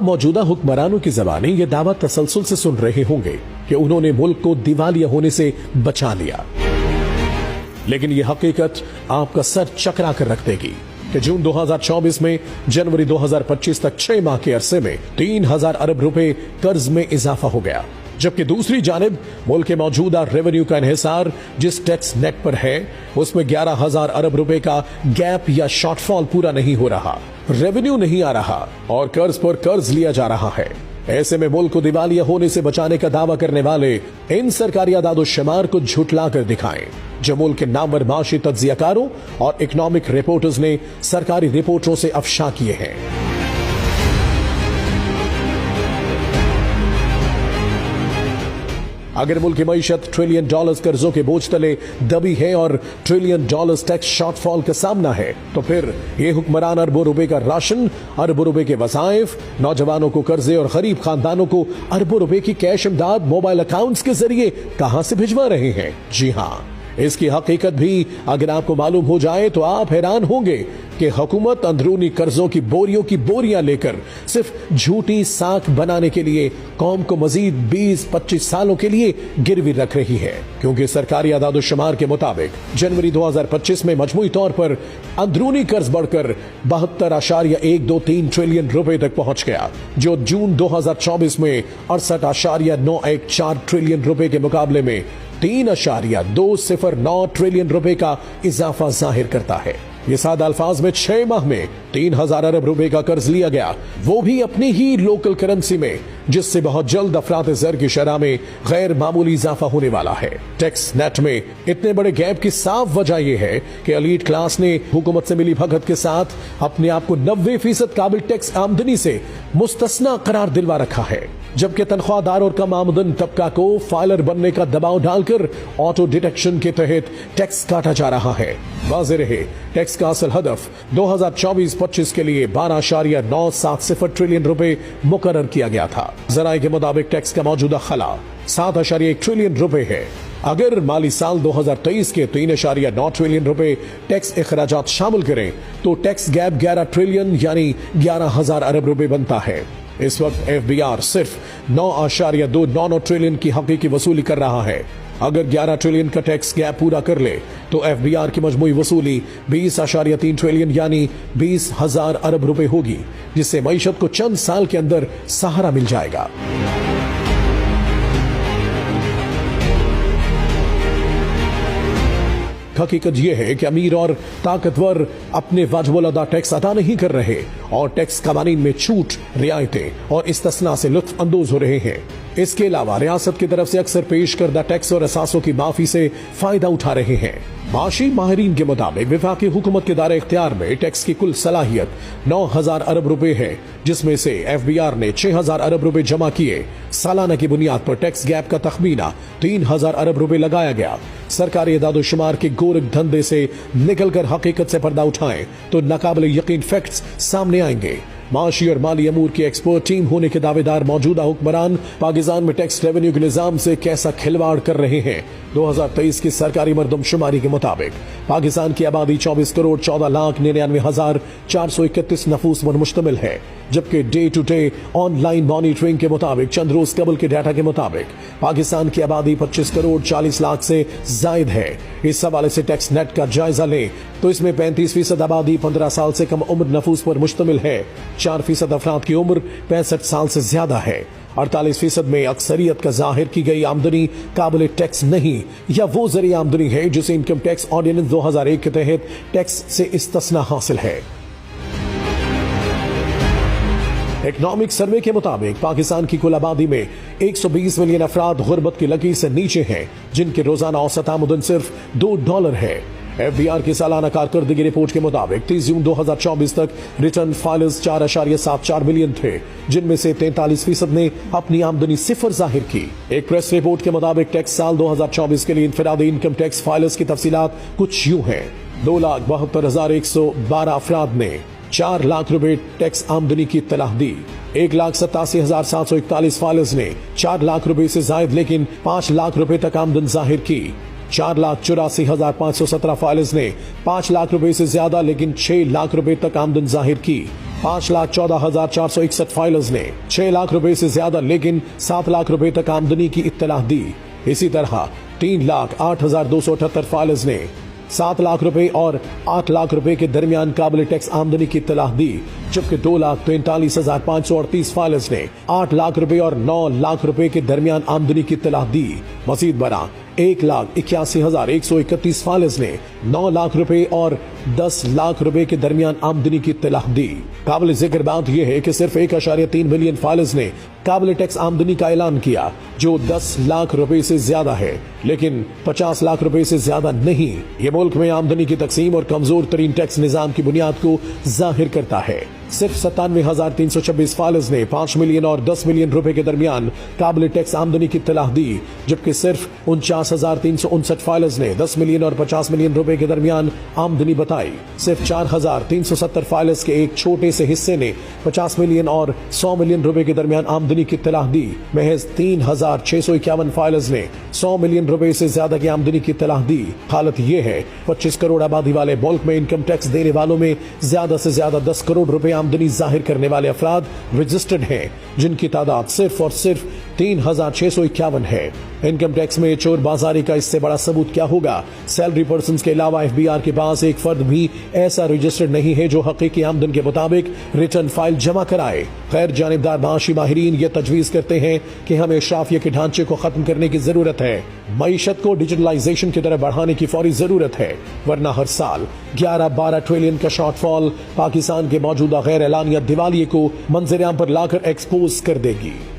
मौजूदा हुक्मरानों की ज़बानी ये दावा तसलसल से सुन रहे होंगे कि उन्होंने मुल्क को दिवालिया होने से बचा लिया, लेकिन ये हकीकत आपका सर चकरा कर रख देगी कि जून 2024 में जनवरी 2025 तक 6 माह के अरसे में 3000 अरब रुपए कर्ज में इजाफा हो गया, जबकि दूसरी जानिब मुल्क के मौजूदा रेवेन्यू का इन्हिसार जिस टैक्स नेट पर है उसमें 11,000 अरब रुपए का गैप या शॉर्टफॉल पूरा नहीं हो रहा, रेवेन्यू नहीं आ रहा और कर्ज पर कर्ज लिया जा रहा है। ऐसे में मुल्क को दिवालिया होने से बचाने का दावा करने वाले इन सरकारी आदादोशुमार को झुठला कर दिखाएं, जो मुल्क के नामवर माशी तज्जियाकारों और इकोनॉमिक रिपोर्टर्स ने सरकारी रिपोर्टों से अफशा किए हैं। अगर मुल्क की मईशत ट्रिलियन डॉलर्स कर्जों के बोझ तले दबी है और ट्रिलियन डॉलर्स टैक्स शॉर्टफॉल का सामना है, तो फिर ये हुक्मरान अरबों रुपए का राशन, अरबों रुपए के वज़ाइफ, नौजवानों को कर्जे और गरीब खानदानों को अरबों रुपए की कैश इमदाद मोबाइल अकाउंट्स के जरिए कहां से भिजवा रहे हैं। जी हां, इसकी हकीकत भी अगर आपको मालूम हो जाए तो आप हैरान होंगे कि हुकूमत अंदरूनी कर्जों की बोरियां लेकर सिर्फ झूठी साख बनाने के लिए कौम को मजीद 20-25 सालों के लिए गिरवी रख रही है, क्योंकि सरकारी आदादोशुमार के मुताबिक जनवरी 2025 में मजमूई तौर पर अंदरूनी कर्ज बढ़कर 72.123 ट्रिलियन रुपए तक पहुंच गया, जो जून 2024 में 68.914 ट्रिलियन रुपए के मुकाबले में 3.209 ट्रिलियन रुपए का इजाफा जाहिर करता है। ये सादा अल्फाज में 6 माह में 3000 अरब रुपए का कर्ज लिया गया, वो भी अपनी ही लोकल करेंसी में, जिससे बहुत जल्द अफरात ज़र की शरह में गैर मामूली इजाफा होने वाला है। टैक्स नेट में इतने बड़े गैप की साफ वजह यह है कि एलीट क्लास ने हुकूमत से मिली भगत के साथ अपने आप को 90% काबिल टैक्स आमदनी से मुस्तस्ना करार दिलवा रखा है, जबकि तनख्वाहदार और कम आमदन तबका को फाइलर बनने का दबाव डालकर ऑटो डिटेक्शन के तहत टैक्स काटा जा रहा है। वाज़ेह रहे, टैक्स का असल हदफ 2024-25 के लिए 12.970 ट्रिलियन रुपए मुकर्रर किया गया था। ज़राए के मुताबिक टैक्स का मौजूदा खला 7.1 ट्रिलियन रुपए है। अगर माली साल 2023 के 3.9 ट्रिलियन रुपए टैक्स इखराजात शामिल करें तो टैक्स गैप 11 ट्रिलियन यानी 11,000 अरब रुपए बनता है। इस वक्त FBR सिर्फ 9.29 ट्रिलियन की हकीकी वसूली कर रहा है। अगर 11 ट्रिलियन का टैक्स गैप पूरा कर ले तो FBR की मजमूई वसूली 20.3 ट्रिलियन यानी 20,000 अरब रुपए होगी, जिससे मईशत को चंद साल के अंदर सहारा मिल जाएगा। हकीकत यह है कि अमीर और ताकतवर अपने वाजिबुल अदा टैक्स अदा नहीं कर रहे और टैक्स कवानीन में छूट, रियायतें और इस्तिस्ना से लुत्फ अंदोज हो रहे हैं। इसके अलावा रियासत की तरफ से अक्सर पेश करदा टैक्स और असासों की माफी से फायदा उठा रहे हैं। माशी माहिरीन के मुताबिक विफाकी हुकूमत के दायरे इख्तियार में टैक्स की कुल सलाहियत 9,000 अरब रुपए है, जिसमें से FBR ने 6,000 अरब रुपए जमा किए। सालाना की बुनियाद पर टैक्स गैप का तखमीना 3,000 अरब रुपए लगाया गया। सरकारी इदादोशुमार के गोरख धंधे से निकलकर हकीकत से पर्दा उठाएं तो नाकाबिल यकीन फैक्ट्स सामने आएंगे। माशी और माली अमूर की एक्सपर्ट टीम होने के दावेदार मौजूदा हुक्मरान पाकिस्तान में टैक्स रेवेन्यू के निजाम से कैसा खिलवाड़ कर रहे हैं। 2023 की सरकारी मरदमशुमारी के मुताबिक पाकिस्तान की आबादी 24 करोड़ 14,99,431 नफूस पर मुश्तमिल है, जबकि day to day online monitoring के मुताबिक चंद रोज कबल के डाटा के मुताबिक पाकिस्तान की आबादी 25 करोड़ 40 लाख से जायद है। इस हवाले से टैक्स नेट का जायजा लें तो इसमें 35% आबादी 15 साल से कम उम्र नफूस पर मुश्तमिल है, 4% अफराद की उम्र 65 साल से ज्यादा है, 48% में अक्सरियत का जाहिर की गई आमदनी काबिल टैक्स नहीं या वो जरिए आमदनी है जिसे इनकम टैक्स ऑर्डिनेंस 2001 के तहत टैक्स से इस्तिस्ना हासिल है। इकोनॉमिक सर्वे के मुताबिक पाकिस्तान की कुल आबादी में 120 मिलियन अफराद गुर्बत की लकीर से नीचे हैं, जिनके रोजाना औसत आमदन सिर्फ $2 है। FBR की सालाना कारकर्दगी रिपोर्ट के मुताबिक 30 जून 2024 तक रिटर्न फाइलर्स 4.74 मिलियन थे, जिनमें से 43% ने अपनी आमदनी सिफर जाहिर की। एक प्रेस रिपोर्ट के मुताबिक टैक्स साल 2024 के लिए इनफरादी इनकम टैक्स फाइलर्स की तफसीलात कुछ यूं हैं। 2,72,112 अफराद ने 4 लाख रुपए टैक्स आमदनी की इत्तलाह दी। 1,87,741 फाइलर्स ने 4 लाख रुपए से जायद लेकिन 5 लाख रुपए तक आमदन जाहिर की। 4,84,517 फाइलर्स ने 5 लाख रुपए से ज्यादा लेकिन 6 लाख रुपए तक आमदन जाहिर की। 5,14,461 फाइलर्स ने 6 लाख रुपए से ज्यादा लेकिन 7 लाख रुपए तक आमदनी की इत्तला दी। इसी तरह 3,08,278 फाइलर्स ने 7 लाख रुपए और 8 लाख रुपए के दरमियान काबिल टैक्स आमदनी की इत्तला दी, जबकि 2,43,538 फाइलर्स ने 8 लाख रुपए और 9 लाख रुपए के दरमियान आमदनी की इत्तला दी। मजीद बरा 1,81,131 फाइलर्स ने 9 लाख रुपए और 10 लाख रुपए के दरमियान आमदनी की इत्तला दी। काबिल जिक्र बात यह है कि सिर्फ 1.3 मिलियन फाइलर्स ने काबिल टैक्स आमदनी का ऐलान किया, जो 10 लाख रुपए से ज्यादा है, लेकिन 50 लाख रुपए से ज्यादा नहीं। ये मुल्क में आमदनी की तकसीम और कमजोर तरीन टैक्स निजाम की बुनियाद को जाहिर करता है। सिर्फ 97,326 फाइलर्स ने 5 मिलियन और 10 मिलियन रुपए के दरमियान काबिल टैक्स आमदनी की इत्तला दी, जबकि सिर्फ 49,359 फाइलर्स ने 10 मिलियन और 50 मिलियन रुपए के दरमियान आमदनी बताई। सिर्फ 4,370 फाइलर्स के एक छोटे से हिस्से ने 50 मिलियन और 100 मिलियन रुपए के दरमियान आमदनी की इत्तला दी। महज 3,651 फाइलर्स ने 100 मिलियन रुपए से ज्यादा की आमदनी की इत्तला दी। हालत यह है 25 करोड़ आबादी वाले मुल्क में इनकम टैक्स देने वालों में ज्यादा से ज्यादा 10 करोड़ रुपए आमदनी जाहिर करने वाले अफराद रजिस्टर्ड हैं, जिनकी तादाद सिर्फ और सिर्फ 3,651 है। इनकम टैक्स में चोर बाजारी का इससे बड़ा सबूत क्या होगा? सैलरी पर्सन के अलावा FBR के पास एक फर्द भी ऐसा रजिस्टर्ड नहीं है जो हकीकी आमदन के मुताबिक रिटर्न फाइल जमा कराए। गैर जानिबदार माशी माहिरीन ये तजवीज करते हैं कि हमें शाफिया के ढांचे को खत्म करने की जरूरत है। मईशत को डिजिटलाइजेशन की तरफ बढ़ाने की फौरी जरूरत है, वरना हर साल 11-12 ट्रिलियन का शॉर्टफॉल पाकिस्तान के मौजूदा गैर एलानिया दिवालिये को मंजर आम पर लाकर एक्सपोज कर देगी।